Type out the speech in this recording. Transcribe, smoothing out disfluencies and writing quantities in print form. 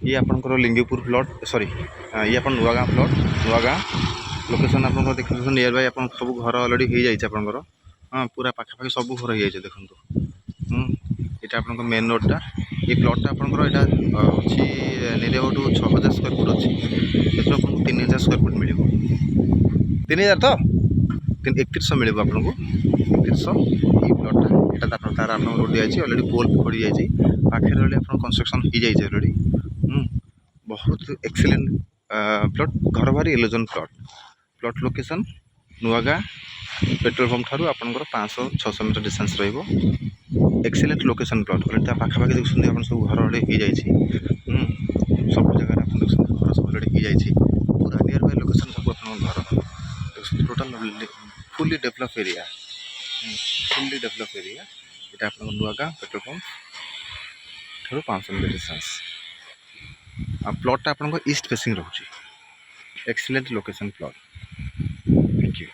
ये आपंकर लिंगीपुर plot sorry ये आप नुआ गाँ प्लॉट नुआ गाँ लोकेशन आप देखते नियर बाय आप सब घर अलरेडी हो जाए आपंकर हाँ पूरा पाखापाखि सब घर हो जाए देखो यहाँ आप मेन रोडटा ये प्लॉटा आपंकर यहाँ अच्छी नियर अबाउट 6000 स्क्वायर फुट अच्छी आपको 3000 स्क्वायर फुट मिल 3000 तो 3100 मिले आपको 3100 ये प्लॉटा यहाँ तार आप रोड दिखाई अलरेडी पोल पड़ जाए पाखे रही आप कंस्ट्रक्शन हो जाए अलरेडी बहुत एक्सीलेंट प्लॉट घर बाहरी एलोजन प्लॉट लोकेशन नुआगाँ पेट्रोल पंप ठार आपंकर 500-600 मीटर डिस्टेंस रही एक्सीलेंट लोकेशन प्लॉट अलरेडी पाखापाखि देखते आप सब घर अलरेडी हो जाए सब जगह आप देखते घर सब अलरेडी हो जाए पूरा नियर बाय लोकेशन सब आप घर देखते टोटाल फुली डेभलप एरिया यहाँ आप नुआगाँ पेट्रोल पंप ठार 500 मीटर डिस्टेंस प्लॉटा आपको ईस्ट फेसिंग रोचे excellent location plot. Thank you.